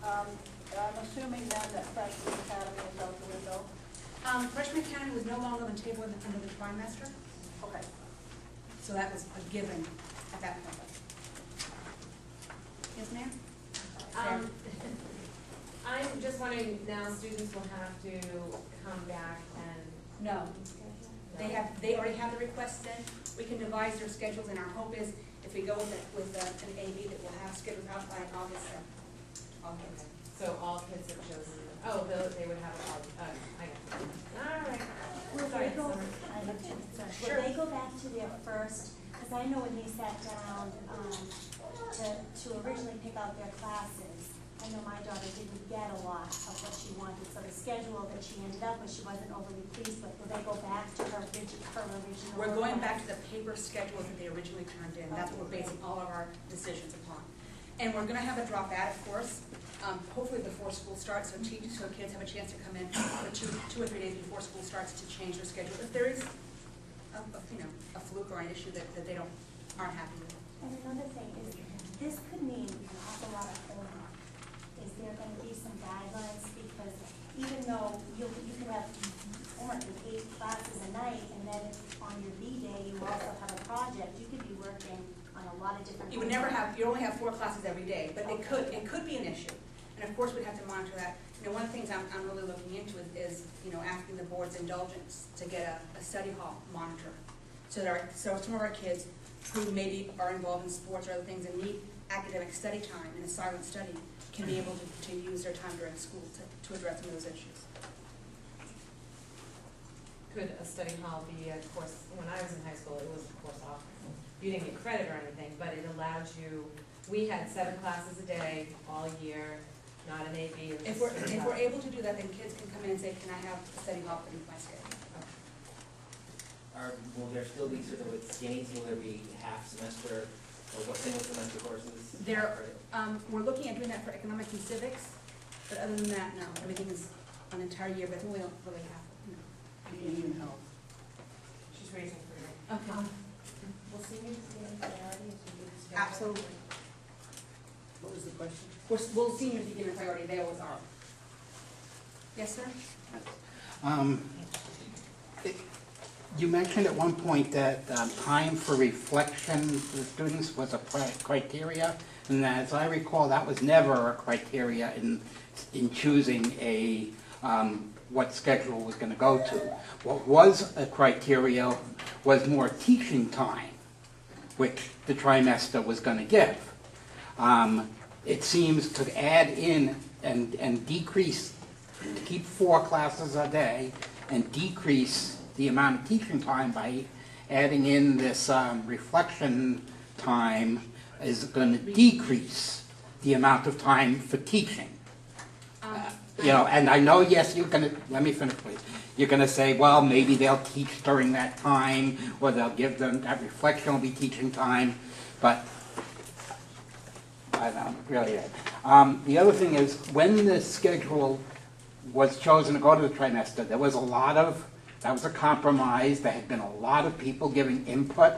I'm assuming then that Freshman Academy is out the window. Freshman Academy was no longer on the table under the trimester, Okay. so that was a given at that point. Yes, ma'am? I'm just wondering, now students will have to come back and... No. They already have the requests in. We can devise their schedules, and our hope is if we go with an AB that we'll have schedules out by August 7th. Okay. So all kids have chosen, they would have I got it. All right. Sorry, Will they go back to their first, because I know when they sat down to originally pick out their classes, I know my daughter didn't get a lot of what she wanted, so the schedule that she ended up with, she wasn't overly pleased with. Will they go back to her original? We're going back to the paper schedule that they originally turned in. That's what we're basing all of our decisions upon. And we're going to have a drop out, of course, hopefully before school starts, so kids have a chance to come in for two or 3 days before school starts to change their schedule. If there is a fluke or an issue that they aren't happy with. And another thing is, this could mean an awful lot of homework. Is there going to be some guidelines? Because even though you can have homework in 8 classes a night, and then on your B day you also have a project, you could be working on a lot of different. You would never have. You only have 4 classes every day, but it could be an issue, and of course we'd have to monitor that. One of the things I'm really looking into is asking the board's indulgence to get a study hall monitor, so some of our kids who maybe are involved in sports or other things and need academic study time and a silent study can be able to use their time during school to address some of those issues. Could a study hall be a course? When I was in high school, it was a course offering. You didn't get credit or anything, but it allowed you. We had 7 classes a day all year, not an AB. If we're able to do that, then kids can come in and say, "Can I have a study hall put into my schedule?" Will there still be sort of with skinnies? Will there be half semester or single semester courses? We're looking at doing that for economics and civics, but other than that, no. Everything is an entire year, but we don't really have it. Indian health. She's raising for you. Okay. Will seniors get any priority as we do this? Absolutely. What was the question? Will seniors be given priority? They always are. Yes, sir? You mentioned at one point that time for reflection for students was a criteria, and as I recall, that was never a criteria in choosing what schedule was going to go to. What was a criteria was more teaching time, which the trimester was going to give. It seems to add in and decrease, to keep 4 classes a day and decrease the amount of teaching time by adding in this reflection time is going to decrease the amount of time for teaching. And I know, yes, you're going to, let me finish please. You're going to say, well, maybe they'll teach during that time, or they'll give them, that reflection will be teaching time, but I don't really. The other thing is, when the schedule was chosen to go to the trimester, there was that was a compromise. There had been a lot of people giving input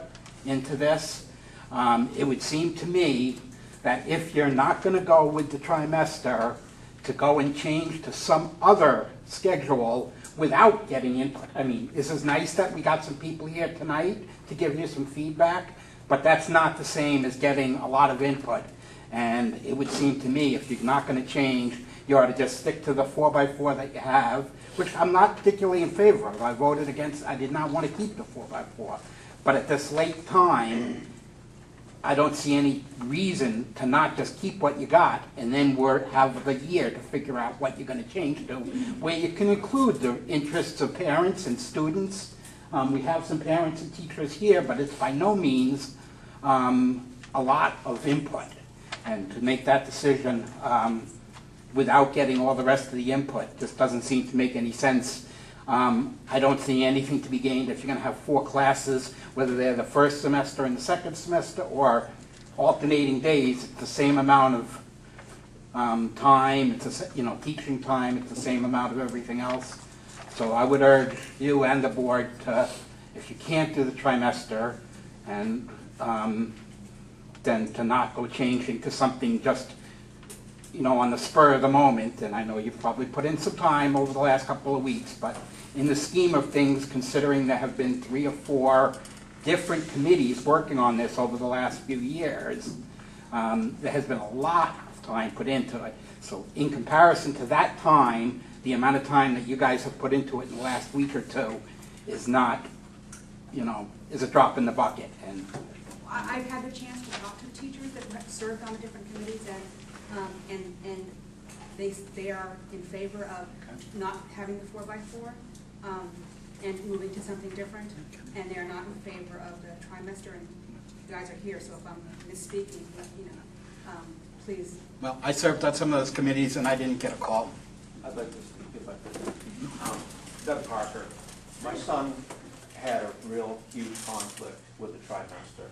into this. It would seem to me that if you're not going to go with the trimester, to go and change to some other schedule without getting input. I mean, this is nice that we got some people here tonight to give you some feedback, but that's not the same as getting a lot of input. And it would seem to me, if you're not going to change, you ought to just stick to the 4x4 that you have, which I'm not particularly in favor of. I voted against, I did not want to keep the 4x4. But at this late time, I don't see any reason to not just keep what you got and then have the year to figure out what you're going to change to, where you can include the interests of parents and students. We have some parents and teachers here, but it's by no means a lot of input. And to make that decision without getting all the rest of the input just doesn't seem to make any sense. I don't see anything to be gained if you're going to have 4 classes, whether they're the first semester and the second semester or alternating days. It's the same amount of time. It's teaching time. It's the same amount of everything else. So I would urge you and the board to, if you can't do the trimester, and then to not go changing to something just on the spur of the moment, and I know you've probably put in some time over the last couple of weeks, but in the scheme of things, considering there have been 3 or 4 different committees working on this over the last few years, there has been a lot of time put into it. So in comparison to that time, the amount of time that you guys have put into it in the last week or 2 is not, is a drop in the bucket. And I've had the chance to talk to teachers that have served on the different committees, and they are in favor of not having the 4x4 and moving to something different, and they are not in favor of the trimester. And you guys are here, so if I'm misspeaking, please. well, I served on some of those committees, and I didn't get a call. I'd like to speak if I could. Doug Parker, my son had a real huge conflict with the trimester,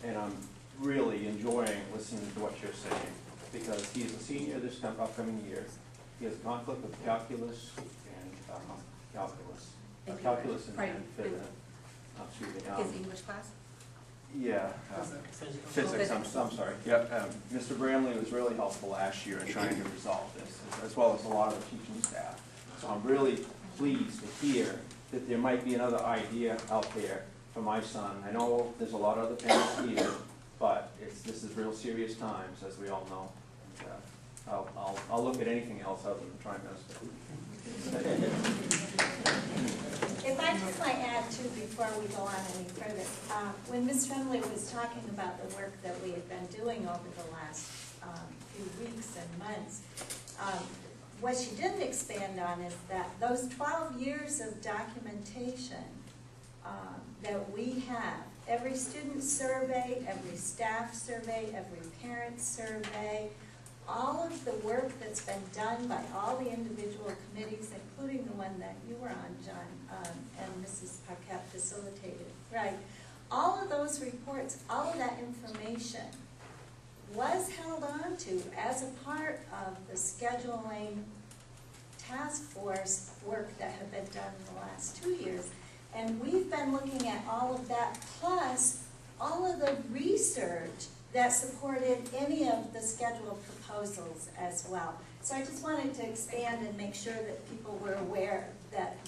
and I'm really enjoying listening to what you're saying, because he's a senior this upcoming year. He has a conflict with calculus and calculus and excuse me. His English class? Yeah, physics, I'm sorry. Yep, Mr. Bramley was really helpful last year in trying to resolve this, as well as a lot of the teaching staff. So I'm really pleased to hear that there might be another idea out there for my son. I know there's a lot of other parents here, but this is real serious times, as we all know. And, I'll look at anything else other than the trimester. If I just might add too, before we go on any further, when Ms. Tremblay was talking about the work that we have been doing over the last few weeks and months, what she didn't expand on is that those 12 years of documentation that we have, every student survey, every staff survey, every parent survey, all of the work that's been done by all the individual committees, including the one that you were on, John, and Mrs. Paquette facilitated, right? All of those reports, all of that information was held on to as a part of the scheduling task force work that had been done in the last 2 years. And we've been looking at all of that, plus all of the research that supported any of the scheduled proposals as well. So I just wanted to expand and make sure that people were aware that